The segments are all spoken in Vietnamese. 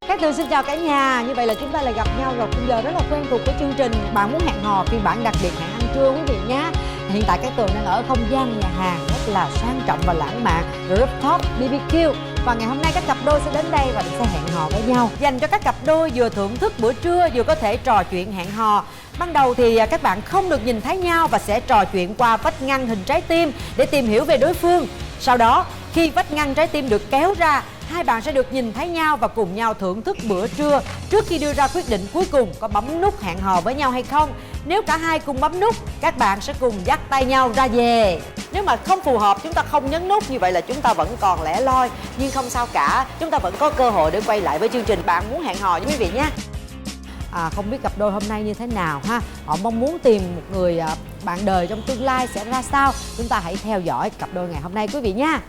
Cát Tường xin chào cả nhà. Như vậy là chúng ta lại gặp nhau vào khung giờ rất là quen thuộc của chương trình Bạn Muốn Hẹn Hò phiên bản đặc biệt hẹn ăn trưa quý vị nhé. Hiện tại Cát Tường đang ở không gian nhà hàng rất là sang trọng và lãng mạn Rooftop BBQ. Và ngày hôm nay các cặp đôi sẽ đến đây và sẽ hẹn hò với nhau. Dành cho các cặp đôi vừa thưởng thức bữa trưa vừa có thể trò chuyện hẹn hò. Ban đầu thì các bạn không được nhìn thấy nhau và sẽ trò chuyện qua vách ngăn hình trái tim để tìm hiểu về đối phương. Sau đó, khi vách ngăn trái tim được kéo ra, hai bạn sẽ được nhìn thấy nhau và cùng nhau thưởng thức bữa trưa trước khi đưa ra quyết định cuối cùng có bấm nút hẹn hò với nhau hay không. Nếu cả hai cùng bấm nút, các bạn sẽ cùng dắt tay nhau ra về. Nếu mà không phù hợp, chúng ta không nhấn nút, như vậy là chúng ta vẫn còn lẻ loi. Nhưng không sao cả, chúng ta vẫn có cơ hội để quay lại với chương trình Bạn Muốn Hẹn Hò với quý vị nhé. Không biết cặp đôi hôm nay như thế nào ha. Họ mong muốn tìm một người bạn đời trong tương lai sẽ ra sao. Chúng ta hãy theo dõi cặp đôi ngày hôm nay quý vị nha.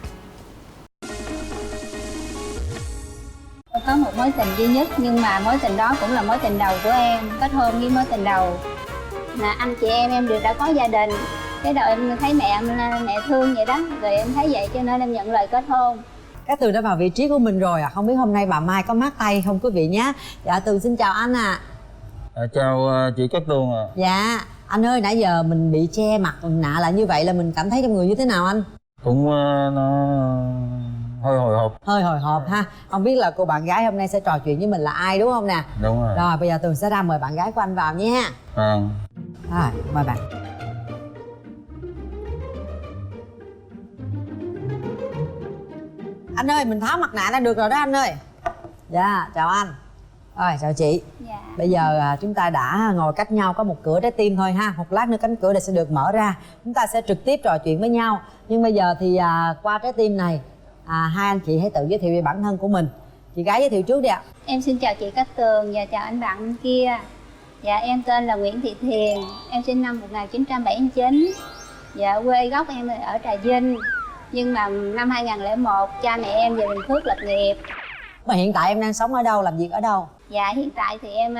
Tôi có một mối tình duy nhất, nhưng mà mối tình đó cũng là mối tình đầu của em. Kết hôn với mối tình đầu là anh chị em đều đã có gia đình. Cái đầu em thấy mẹ thương vậy đó, rồi em thấy vậy cho nên em nhận lời kết hôn. Cát Tường đã vào vị trí của mình rồi à. Không biết hôm nay bà Mai có mát tay không quý vị nhé. Dạ Tường xin chào anh ạ. Chào chị Cát Tường ạ. Dạ anh ơi, nãy giờ mình bị che mặt nạ lại như vậy là mình cảm thấy trong người như thế nào anh? Cũng nó hơi hồi hộp. Hơi hồi hộp ha. Không biết là cô bạn gái hôm nay sẽ trò chuyện với mình là ai đúng không nè? Đúng rồi. Rồi bây giờ Tường sẽ ra mời bạn gái của anh vào nha. Vâng. Rồi mời bạn. Anh ơi, mình tháo mặt nạ ra được rồi đó anh ơi. Dạ chào anh. Rồi chào chị. Dạ. Bây giờ chúng ta đã ngồi cách nhau có một cửa trái tim thôi ha. Một lát nữa cánh cửa này sẽ được mở ra. Chúng ta sẽ trực tiếp trò chuyện với nhau. Nhưng bây giờ thì qua trái tim này, hai anh chị hãy tự giới thiệu về bản thân của mình. Chị gái giới thiệu trước đi ạ. Em xin chào chị Cát Tường và chào anh bạn bên kia. Dạ em tên là Nguyễn Thị Thiền. Em sinh năm 1979. Dạ quê gốc em ở Trà Vinh. Nhưng mà năm 2001 cha mẹ em về Bình Phước lập nghiệp. Mà hiện tại em đang sống ở đâu, làm việc ở đâu? Dạ hiện tại thì em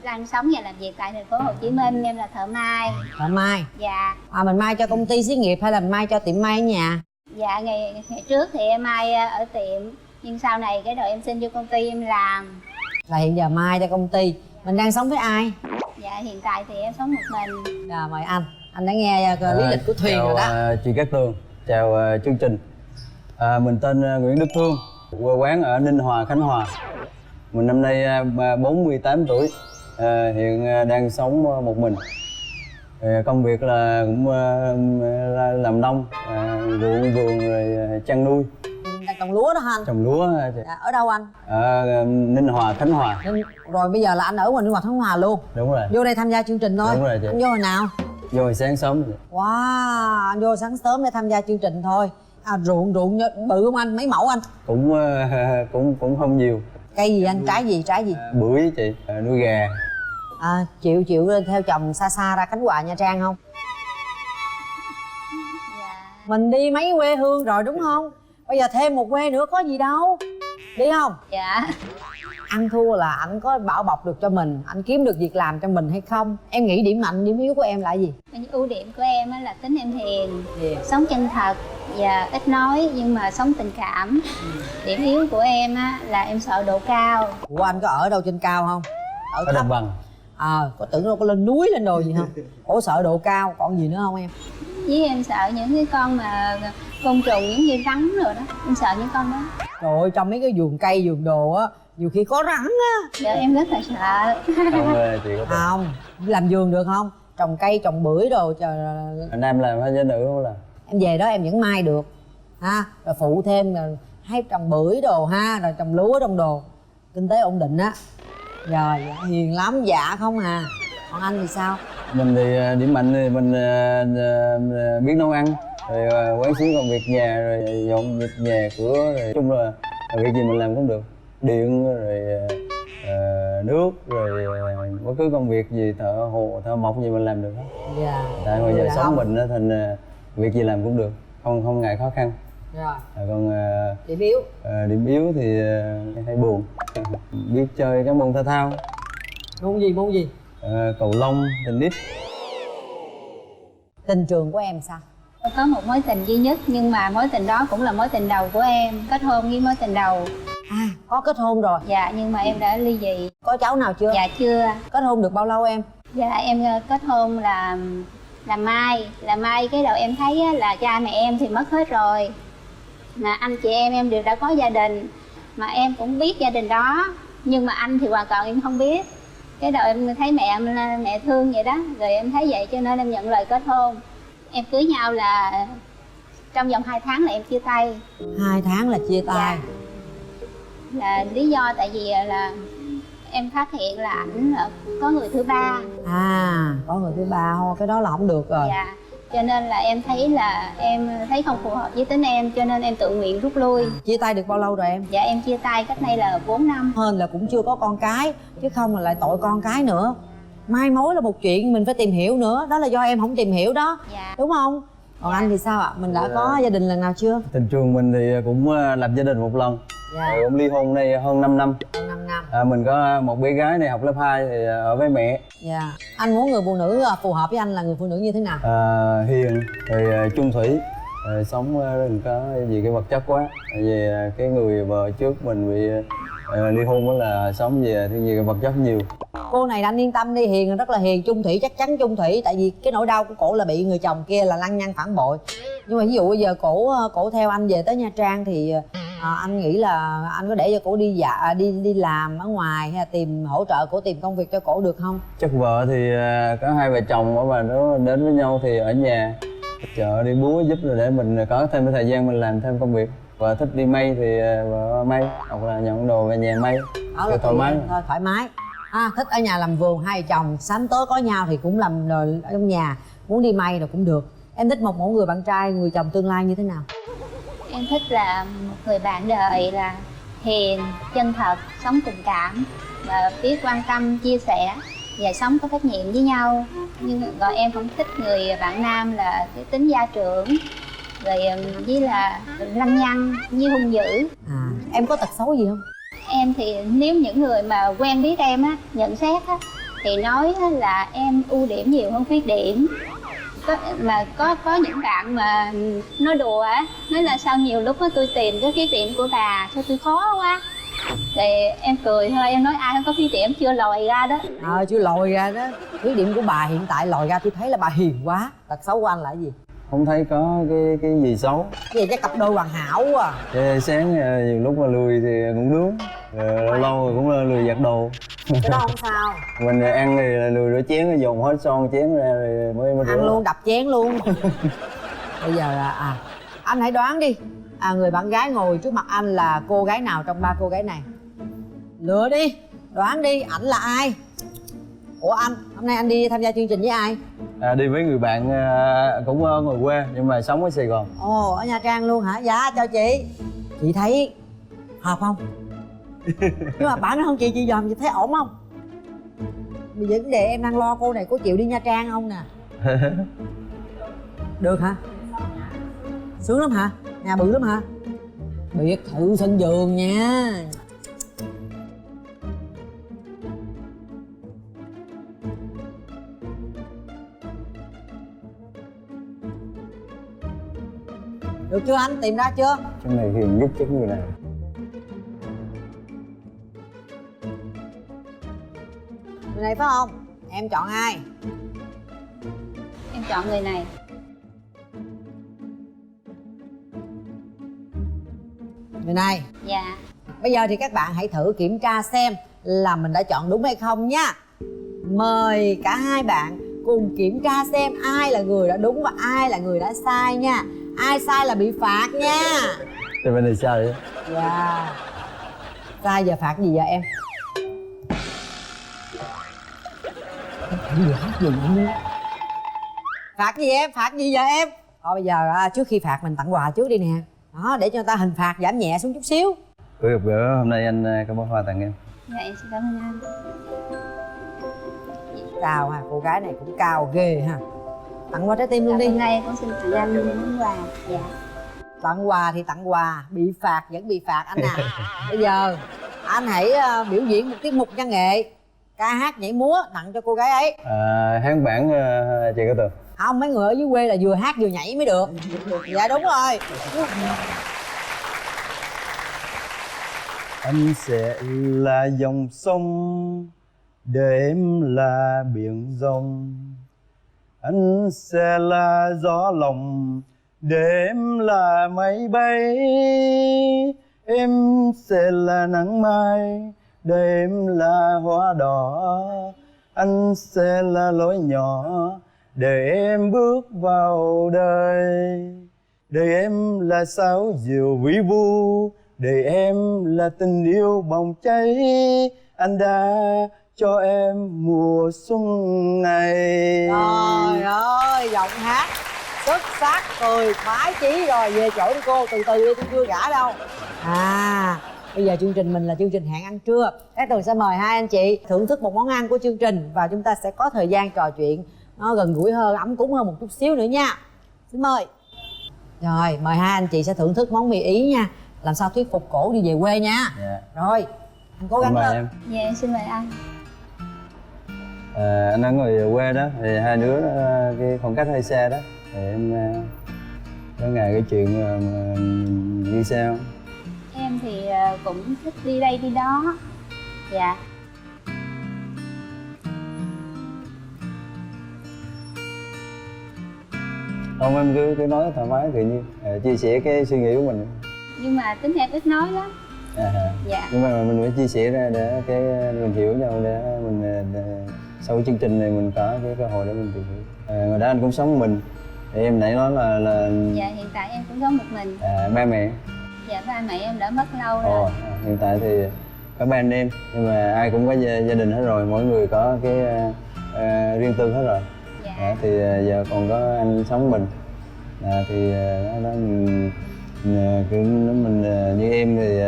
đang sống và làm việc tại thành phố Hồ Chí Minh. Em là thợ may. Thợ may. Dạ. Mình may cho công ty xí nghiệp hay là may cho tiệm may ở nhà? Dạ ngày trước thì em may ở tiệm, nhưng sau này cái đời em xin vô công ty em làm. Là hiện giờ may cho công ty. Mình đang sống với ai? Dạ hiện tại thì em sống một mình. Rồi mời anh đã nghe lý lịch của Thuyền rồi đó. Chị Cát Tường, chào chương trình. Mình tên Nguyễn Đức Thương, quê quán ở Ninh Hòa, Khánh Hòa. Mình năm nay 48 tuổi, hiện đang sống một mình. Công việc là cũng làm nông, ruộng vườn rồi chăn nuôi. Đang trồng lúa đó hả anh? Trồng lúa. Dạ, ở đâu anh? Ở Ninh Hòa, Khánh Hòa. Rồi bây giờ là anh ở ngoài Ninh Hòa, Khánh Hòa luôn? Đúng rồi. Vô đây tham gia chương trình thôi? Đúng rồi chị. Anh vô hồi nào? Vô hồi sáng sớm. Wow, anh vô sáng sớm để tham gia chương trình thôi. Ruộng bự không anh? Mấy mẫu anh? Cũng không nhiều. Cây gì anh? Trái gì? Bưởi chị, nuôi gà. Chịu theo chồng xa xa ra Khánh Hòa, Nha Trang không? Dạ. Mình đi mấy quê hương rồi đúng không? Bây giờ thêm một quê nữa có gì đâu. Đi không? Dạ. Ăn thua là anh có bảo bọc được cho mình, anh kiếm được việc làm cho mình hay không? Em nghĩ điểm mạnh, điểm yếu của em là gì? Ưu điểm của em là tính em hiền, Yeah. sống chân thật và ít nói nhưng mà sống tình cảm. Điểm yếu của em là em sợ độ cao. Ủa anh có ở đâu trên cao không? Ở đồng bằng. Có tưởng đâu có lên núi lên đồi gì không? Ủa sợ độ cao, còn gì nữa không em? Với em sợ những cái con mà côn trùng giống như rắn rồi đó. Em sợ những con đó. Trời ơi, trong mấy cái vườn cây, vườn đồ á, nhiều khi có rắn á. Dạ em rất là sợ. Chị có Không, làm vườn được không? Trồng cây, trồng bưởi đồ trời. anh em làm hay nữ không là? Em về đó em vẫn mai được ha. Rồi phụ thêm là hay trồng bưởi đồ ha, rồi trồng lúa trong đồ. Kinh tế ổn định á. Rồi, hiền lắm, dạ không à. Còn anh thì sao? Mình thì điểm mạnh thì mình biết nấu ăn, rồi quán xuyến công việc nhà, rồi dọn dẹp nhà cửa, rồi nói chung là việc gì mình làm cũng được. Điện rồi nước rồi bất cứ công việc gì, thợ hồ thợ mộc gì mình làm được hết. Dạ. Tại bây giờ sống mình á thành việc gì làm cũng được, không ngại khó khăn. Rồi. Còn Điểm yếu? điểm yếu thì hay buồn. Biết chơi các môn thể thao. Môn gì? Cầu lông, tennis. Tình trường của em sao? Tôi có một mối tình duy nhất, nhưng mà mối tình đó cũng là mối tình đầu của em. Kết hôn với mối tình đầu À, có kết hôn rồi. Dạ, nhưng mà em đã ly dị. Có cháu nào chưa? Dạ chưa. Kết hôn được bao lâu em? Dạ em kết hôn là mai cái đầu em thấy á, là cha mẹ em thì mất hết rồi, mà anh chị em đều đã có gia đình, mà em cũng biết gia đình đó, nhưng mà anh thì hoàn toàn em không biết. Cái đầu em thấy mẹ thương vậy đó, rồi em thấy vậy cho nên em nhận lời kết hôn. Em cưới nhau là trong vòng 2 tháng là em chia tay. 2 tháng là chia tay. Dạ. Là lý do tại vì là em phát hiện là ảnh là có người thứ ba. À, có người thứ ba thôi, cái đó là không được rồi. Dạ, cho nên là em thấy không phù hợp với tính em, cho nên em tự nguyện rút lui. Chia tay được bao lâu rồi em? Dạ em chia tay cách đây là 4 năm. Hên là cũng chưa có con cái, chứ không là lại tội con cái nữa. Mai mối là một chuyện mình phải tìm hiểu nữa, đó là do em không tìm hiểu đó. Dạ. Đúng không? Còn Dạ. anh thì sao ạ? Mình đã có gia đình lần nào chưa? Tình trường mình thì cũng lập gia đình một lần. Dạ. Rồi cũng ly hôn đây hơn 5 năm. 5 năm. Mình có một bé gái này học lớp 2 thì ở với mẹ. Dạ. Anh muốn người phụ nữ phù hợp với anh là người phụ nữ như thế nào? Hiền, rồi chung thủy, rồi sống đừng có gì cái vật chất quá. Tại vì cái người vợ trước mình bị ly hôn đó là sống về thiên về cái vật chất nhiều. Cô này anh yên tâm đi, Hiền rất là hiền, chung thủy chắc chắn chung thủy. Tại vì cái nỗi đau của cổ là bị người chồng kia là lăng nhăng phản bội. Nhưng mà ví dụ bây giờ cổ theo anh về tới Nha Trang thì anh nghĩ là anh có để cho cổ đi làm ở ngoài hay là tìm hỗ trợ cổ tìm công việc cho cổ được không? Chắc vợ thì có hai vợ chồng mà nó đến với nhau thì ở nhà chợ đi búa giúp rồi để mình có thêm cái thời gian mình làm thêm công việc. Vợ thích đi may thì vợ may, hoặc là nhận đồ về nhà may. Đó là thoải mái thôi, thoải mái. Thích ở nhà làm vườn, hai chồng sắm tối có nhau thì cũng làm rồi ở trong nhà, muốn đi may rồi cũng được. Em thích một mẫu người bạn trai, người chồng tương lai như thế nào? Em thích là một người bạn đời là hiền, chân thật, sống tình cảm và biết quan tâm, chia sẻ và sống có trách nhiệm với nhau. Nhưng rồi em không thích người bạn nam là cái tính gia trưởng, rồi với là lăng nhăng như hung dữ. Em có tật xấu gì không? Em thì nếu những người mà quen biết em á, nhận xét á, thì nói á, là em ưu điểm nhiều hơn khuyết điểm. Có những bạn mà nói đùa á, nói là sao nhiều lúc á tôi tìm cái khuyết điểm của bà sao tôi khó quá. Thì em cười thôi, em nói ai không có khuyết điểm chưa lòi ra đó. Chưa lòi ra đó. Khuyết điểm của bà hiện tại lòi ra tôi thấy là bà hiền quá. Tật xấu của anh là cái gì? Không thấy có cái gì xấu. Cái gì, cái cặp đôi hoàn hảo quá. Cái sáng nhiều lúc mà lười thì ngủ nướng, lâu lâu cũng lười giặt đồ. Cái đó không sao. Mình ăn thì lười rửa chén, dồn hết son chén ra rồi mới ăn luôn, đập chén luôn. Bây giờ là anh hãy đoán đi, người bạn gái ngồi trước mặt anh là cô gái nào trong 3 cô gái này? Lựa đi, đoán đi, ảnh là ai? Ủa anh, hôm nay anh đi tham gia chương trình với ai? Đi với người bạn cũng ở ngoài quê nhưng mà sống ở Sài Gòn. Ồ, ở Nha Trang luôn hả? Dạ, chào chị. Chị thấy hợp không? Nhưng mà bạn nói không chị dòm chị thấy ổn không? Bây giờ vấn đề em đang lo cô này có chịu đi Nha Trang không nè. Được hả? Sướng lắm hả? Nhà bự lắm hả? Biệt thự sân vườn nha. Được chưa anh? Tìm ra chưa? Cái này hiền nhất chứ người này. Người này phải không? Em chọn ai? Em chọn người này. Người này. Dạ. Bây giờ thì các bạn hãy thử kiểm tra xem là mình đã chọn đúng hay không nha. Mời cả hai bạn cùng kiểm tra xem ai là người đã đúng và ai là người đã sai nha. Ai sai là bị phạt nha. Thì bên này sao vậy? Dạ. Sai giờ phạt gì vậy em? Phạt gì em? Phạt gì vậy em? Thôi bây giờ trước khi phạt mình tặng quà trước đi nè. Đó, để cho người ta hình phạt giảm nhẹ xuống chút xíu. Bữa gặp gỡ hôm nay anh có món hoa tặng em. Dạ em xin cảm ơn anh. Cao ha, cô gái này cũng cao ghê ha. Tặng qua trái tim luôn đi. Hôm nay em cũng xin tặng anh món quà. Dạ. Tặng quà thì tặng quà, bị phạt vẫn bị phạt anh à. Bây giờ anh hãy biểu diễn một tiết mục văn nghệ, ca hát nhảy múa tặng cho cô gái ấy. Hát bản chị Cát Tường. Không, mấy người ở dưới quê là vừa hát vừa nhảy mới được. Dạ đúng rồi. Anh sẽ là dòng sông, để em là biển rộng. Anh sẽ là gió lòng, để em là máy bay. Em sẽ là nắng mai, để em là hoa đỏ. Anh sẽ là lối nhỏ, để em bước vào đời. Để em là sáo diều vĩ vu, để em là tình yêu bỏng cháy. Anh đã cho em mùa xuân này. Trời ơi, giọng hát xuất sắc, cười khoái chí. Rồi về chỗ đi cô, từ từ đi, tôi chưa gả đâu. Bây giờ chương trình mình là chương trình hẹn ăn trưa. Cát Tường sẽ mời hai anh chị thưởng thức một món ăn của chương trình, và chúng ta sẽ có thời gian trò chuyện nó gần gũi hơn, ấm cúng hơn một chút xíu nữa nha. Xin mời. Rồi, mời hai anh chị sẽ thưởng thức món mì Ý nha. Làm sao thuyết phục cổ đi về quê nha. Dạ. Rồi, anh cố gắng Mời lên. em. Dạ em xin mời anh. Anh ở người quê đó, thì hai đứa cái khoảng cách hơi xa đó, thì em có ngại cái chuyện đi xe không? Em thì cũng thích đi đây đi đó. Dạ. Không, em cứ nói thoải mái tự nhiên, chia sẻ cái suy nghĩ của mình. Nhưng mà tính em ít nói lắm. Dạ. Nhưng mà mình phải chia sẻ ra để cái mình hiểu nhau, để mình sau chương trình này mình có cái cơ hội để mình tìm hiểu. Ngoài đó anh cũng sống một mình, thì em nãy nói là Dạ hiện tại em cũng sống một mình. ba mẹ. Dạ ba mẹ em đã mất lâu rồi. Hiện tại thì có ba anh em, nhưng mà ai cũng có gia đình hết rồi, mỗi người có cái riêng tư hết rồi. Dạ. Thì giờ còn có anh sống mình. Thì đó mình như em thì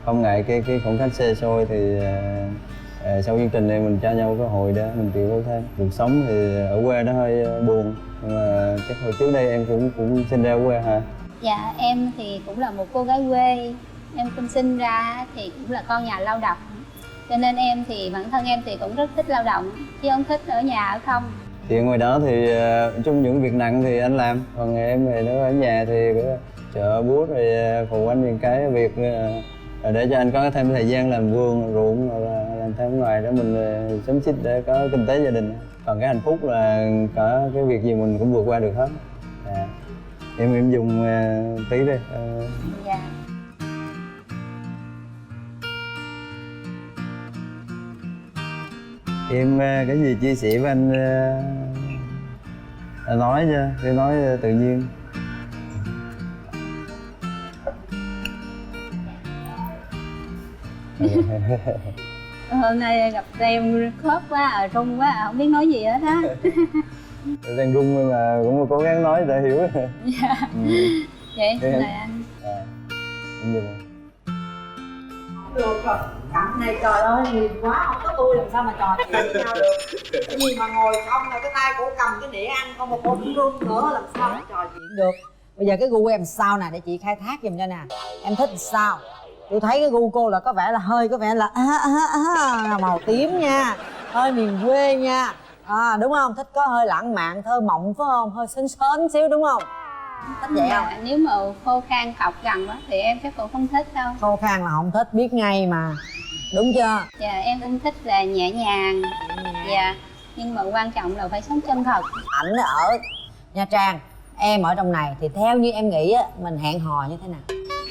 không ngại cái khoảng cách xa xôi, thì sau chương trình này mình cho nhau cơ hội để mình tìm hiểu thêm. Cuộc sống thì ở quê nó hơi buồn, nhưng mà chắc hồi trước đây em cũng sinh ra ở quê hả? Dạ em thì cũng là một cô gái quê. Em cũng sinh ra thì cũng là con nhà lao động, cho nên em thì bản thân em thì cũng rất thích lao động, chứ không thích ở nhà ở không. Thì ngoài đó thì chung những việc nặng thì anh làm, còn em thì nếu ở nhà thì chợ búa rồi phụ anh những cái việc để cho anh có thêm thời gian làm vườn ruộng, hoặc là làm thêm ngoài đó mình sắm xích để có kinh tế gia đình. Còn cái hạnh phúc là có cái việc gì mình cũng vượt qua được hết. Em dùng tí đi. Dạ. Em cái gì chia sẻ với anh nói cho, để nói tự nhiên. Hôm nay gặp em khớp quá, run quá, không biết nói gì hết á. Đang run mà cũng cố gắng nói để hiểu. Dạ. Vậy xin mời anh. Em dùng. Được rồi, cặp này trời ơi hiền quá, không có tôi làm sao mà trò chuyện với nhau được. Cái gì mà ngồi không là cái tay cổ cầm cái đĩa ăn, con một cô cũng run nữa, làm sao mà trò chuyện được. Bây giờ cái gu của em sao nè, để chị khai thác giùm cho nè. Em thích sao? Tôi thấy cái gu cô là có vẻ là màu tím nha, hơi miền quê nha. Đúng không? Thích có hơi lãng mạn, thơ mộng phải không? Hơi sến sến xíu đúng không? Thích vậy không? Nếu mà khô khan học gần quá thì em chắc cũng không thích đâu. Khô khan là không thích, biết ngay mà. Đúng chưa? Dạ em cũng thích là nhẹ nhàng. Dạ. Nhưng mà quan trọng là phải sống chân thật. Ảnh ở Nha Trang, em ở trong này thì theo như em nghĩ á, mình hẹn hò như thế nào?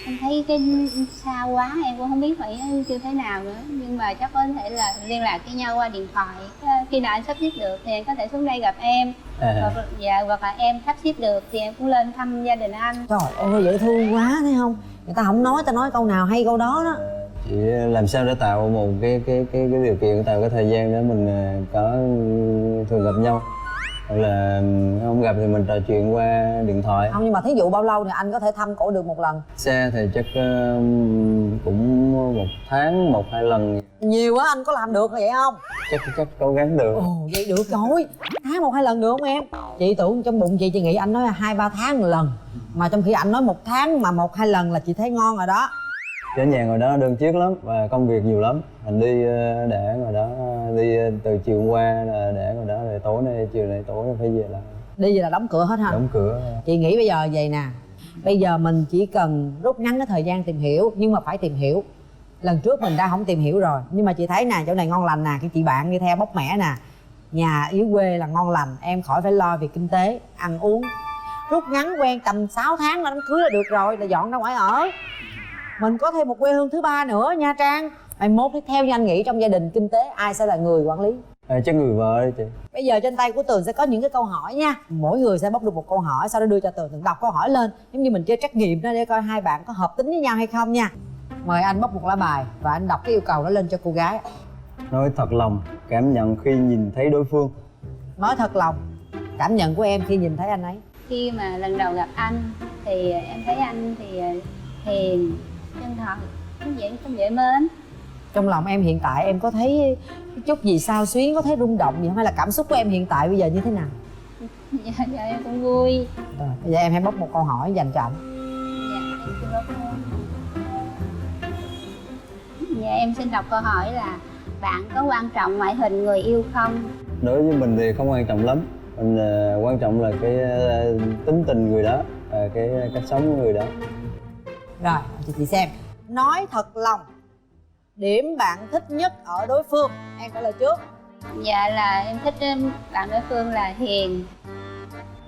Em thấy cái xa quá em cũng không biết phải như thế nào nữa, nhưng mà chắc có thể là liên lạc với nhau qua điện thoại. Khi nào anh sắp xếp được thì anh có thể xuống đây gặp em. Hoặc là em sắp xếp được thì em cũng lên thăm gia đình anh. Trời ơi dễ thương quá thấy không? Người ta không nói, ta nói câu nào hay câu đó đó. Chỉ làm sao để tạo một cái điều kiện, tạo cái thời gian để mình có thường gặp nhau, hoặc là không gặp thì mình trò chuyện qua điện thoại. Không, nhưng mà thí dụ bao lâu thì anh có thể thăm cổ được một lần? Xe thì chắc cũng 1 tháng 1-2 lần. Nhiều quá anh có làm được vậy không? Chắc cố gắng được. Ồ vậy được rồi, tháng 1-2 lần được không em? Chị tưởng trong bụng chị nghĩ anh nói 2-3 tháng một lần, mà trong khi anh nói 1 tháng mà 1-2 lần là chị thấy ngon rồi đó. Ở nhà ngoài đó đơn chiếc lắm và công việc nhiều lắm. Mình đi để ngoài đó, đi từ chiều hôm qua là để ngoài đó, rồi tối nay chiều nay tối phải về lại. Đi về là đóng cửa hết hả? Đóng cửa. Chị nghĩ bây giờ vậy nè, bây giờ mình chỉ cần rút ngắn cái thời gian tìm hiểu, nhưng mà phải tìm hiểu lần trước mình đã không tìm hiểu rồi, nhưng mà chị thấy nè, chỗ này ngon lành nè, cái chị bạn đi theo bóc mẽ nè, nhà dưới quê là ngon lành, em khỏi phải lo việc kinh tế ăn uống, rút ngắn quen tầm 6 tháng là đám cưới là được rồi, là dọn ra ngoài ở. Mình có thêm một quê hương thứ ba nữa Nha Trang. Mai mốt theo như anh nghĩ trong gia đình kinh tế ai sẽ là người quản lý? Chắc người vợ đi chị. Bây giờ trên tay của Tường sẽ có những cái câu hỏi nha, mỗi người sẽ bóc được một câu hỏi, sau đó đưa cho Tường. Tường đọc câu hỏi lên giống như mình chơi trắc nghiệm đó, để coi hai bạn có hợp tính với nhau hay không nha. Mời anh bóc một lá bài và anh đọc cái yêu cầu đó lên cho cô gái. Nói thật lòng cảm nhận khi nhìn thấy đối phương. Nói thật lòng cảm nhận của em khi nhìn thấy anh ấy. Khi mà lần đầu gặp anh thì em thấy anh thì hiền, chân thật, không dễ mến. Trong lòng em hiện tại em có thấy chút gì xao xuyến, có thấy rung động gì không? Hay là cảm xúc của em hiện tại bây giờ như thế nào? Dạ em cũng vui. Rồi, bây giờ em hãy bóc một câu hỏi dành cho anh. Dạ em xin bóc luôn. Dạ em xin đọc câu hỏi là: bạn có quan trọng ngoại hình người yêu không? Đối với mình thì không quan trọng lắm. Mình quan trọng là cái tính tình người đó, cái cách sống của người đó. Rồi, cho chị xem. Nói thật lòng điểm bạn thích nhất ở đối phương. Em trả lời trước. Dạ là em thích bạn đối phương là hiền.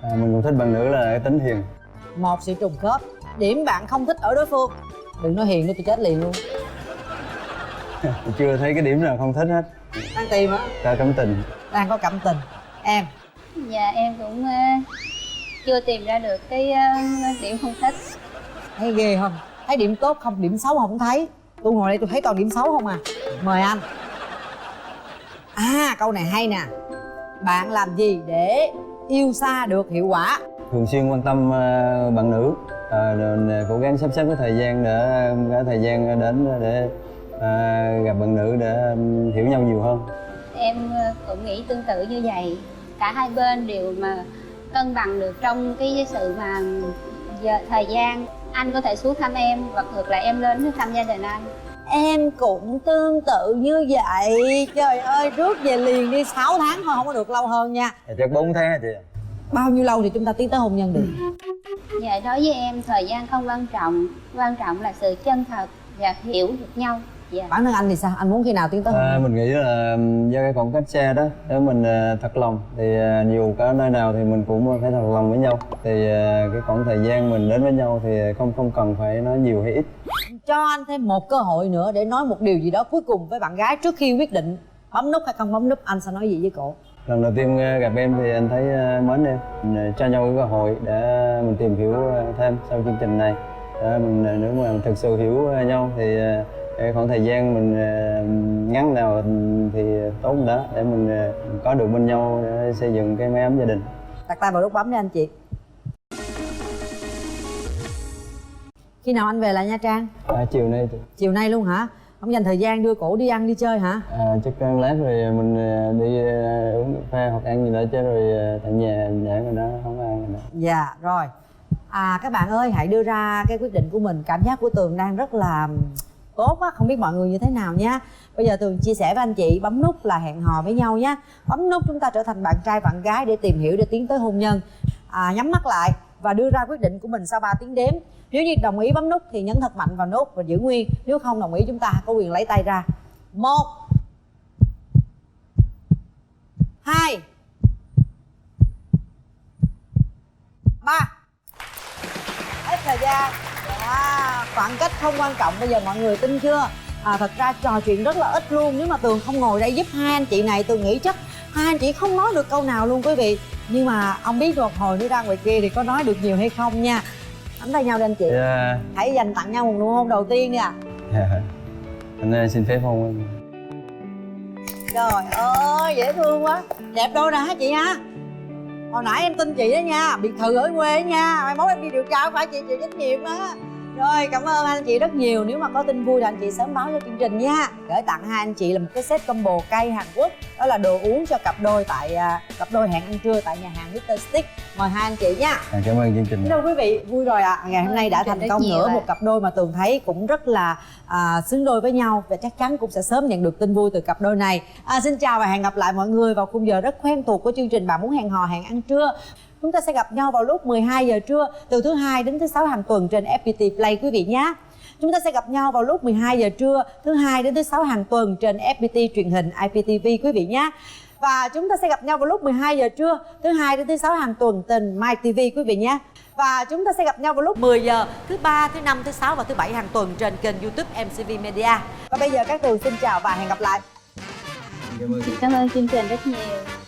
Mình cũng thích bạn nữ là cái tính hiền. Một sự trùng khớp. Điểm bạn không thích ở đối phương. Đừng nói hiền nữa tôi chết liền luôn. Chưa thấy cái điểm nào không thích hết. Đang tìm á? Ta cảm tình. Đang có cảm tình. Em? Dạ em cũng chưa tìm ra được cái điểm không thích. Thấy ghê không? Thấy điểm tốt không, điểm xấu không thấy. Tôi ngồi đây tôi thấy toàn điểm xấu không à. Mời anh. Câu này hay nè. Bạn làm gì để yêu xa được hiệu quả? Thường xuyên quan tâm bạn nữ, cố gắng sắp xếp cái thời gian để có thời gian đến để gặp bạn nữ để hiểu nhau nhiều hơn. Em cũng nghĩ tương tự như vậy. Cả hai bên đều mà cân bằng được trong cái sự mà thời gian. Anh có thể xuống thăm em và ngược lại em lên thăm gia đình anh. Em cũng tương tự như vậy. Trời ơi, rước về liền đi 6 tháng thôi, không có được lâu hơn nha. Chắc 4 tháng hả chị? Bao nhiêu lâu thì chúng ta tiến tới hôn nhân được? Dạ đối với em thời gian không quan trọng là sự chân thật và hiểu được nhau. Dạ. Bản thân anh thì sao? Anh muốn khi nào tiến tới hôn nhân? Mình nghĩ là do cái khoảng cách xa đó, nếu mình thật lòng thì dù có nơi nào thì mình cũng phải thật lòng với nhau. Thì cái khoảng thời gian mình đến với nhau thì không cần phải nói nhiều hay ít. Cho anh thêm một cơ hội nữa để nói một điều gì đó cuối cùng với bạn gái trước khi quyết định bấm nút hay không bấm nút. Anh sẽ nói gì với cổ? Lần đầu tiên gặp em thì anh thấy mến em. Mình cho nhau cái cơ hội để mình tìm hiểu thêm sau chương trình này. Để mình nếu mà thực sự hiểu nhau thì khoảng thời gian mình ngắn nào thì tốt đó, để mình có được bên nhau để xây dựng cái mái ấm gia đình. Đặt tay vào nút bấm đi anh chị. Khi nào anh về lại Nha Trang? Chiều nay chị. Chiều nay luôn hả? Không dành thời gian đưa cổ đi ăn đi chơi hả? Chắc lát rồi mình đi uống cà phê hoặc ăn gì đó chứ, rồi tại nhà để người đó không ăn rồi đó. Dạ rồi. Các bạn ơi, hãy đưa ra cái quyết định của mình. Cảm giác của Tường đang rất là tốt á, không biết mọi người như thế nào nha. Bây giờ Tường chia sẻ với anh chị, bấm nút là hẹn hò với nhau nhé. Bấm nút chúng ta trở thành bạn trai bạn gái để tìm hiểu, để tiến tới hôn nhân. Nhắm mắt lại và đưa ra quyết định của mình sau 3 tiếng đếm. Nếu như đồng ý bấm nút thì nhấn thật mạnh vào nút và giữ nguyên. Nếu không đồng ý chúng ta có quyền lấy tay ra. 1 2 3. Hết thời gian. Khoảng cách không quan trọng. Bây giờ mọi người tin chưa? Thật ra trò chuyện rất là ít luôn. Nếu mà Tường không ngồi đây giúp hai anh chị này, Tường nghĩ chắc hai anh chị không nói được câu nào luôn quý vị. Nhưng mà ông biết một hồi nữa ra ngoài kia thì có nói được nhiều hay không nha. Nắm tay nhau đi anh chị. Hãy dành tặng nhau một nụ hôn đầu tiên đi ạ. Anh xin phép hôn em. Trời ơi dễ thương quá. Đẹp đôi nè hả chị ha? Hồi nãy em tin chị đó nha, biệt thự ở quê đó nha. Mai mốt em đi điều tra phải chị chịu trách nhiệm á. Rồi cảm ơn anh chị rất nhiều. Nếu mà có tin vui thì anh chị sớm báo cho chương trình nha. Gửi tặng hai anh chị là một cái set combo cây Hàn Quốc. Đó là đồ uống cho cặp đôi tại cặp đôi hẹn ăn trưa tại nhà hàng Mr. Stick. Mời hai anh chị nha. Cảm ơn chương trình. Đâu quý vị, vui rồi ạ. Ngày hôm nay đã thành công nữa. Một cặp đôi mà Tường thấy cũng rất là xứng đôi với nhau. Và chắc chắn cũng sẽ sớm nhận được tin vui từ cặp đôi này. Xin chào và hẹn gặp lại mọi người vào khung giờ rất quen thuộc của chương trình Bạn Muốn Hẹn Hò Hẹn Ăn Trưa. Chúng ta sẽ gặp nhau vào lúc 12 giờ trưa từ thứ Hai đến thứ Sáu hàng tuần trên FPT Play quý vị nhé. Chúng ta sẽ gặp nhau vào lúc 12 giờ trưa thứ hai đến thứ sáu hàng tuần trên FPT truyền hình IPTV quý vị nhé. Và chúng ta sẽ gặp nhau vào lúc 12 giờ trưa thứ hai đến thứ sáu hàng tuần trên MyTV quý vị nhé. Và chúng ta sẽ gặp nhau vào lúc 10 giờ thứ ba, thứ năm, thứ sáu và thứ bảy hàng tuần trên kênh YouTube MCV Media. Và bây giờ các Tường xin chào và hẹn gặp lại. Chị cảm ơn chương trình rất nhiều.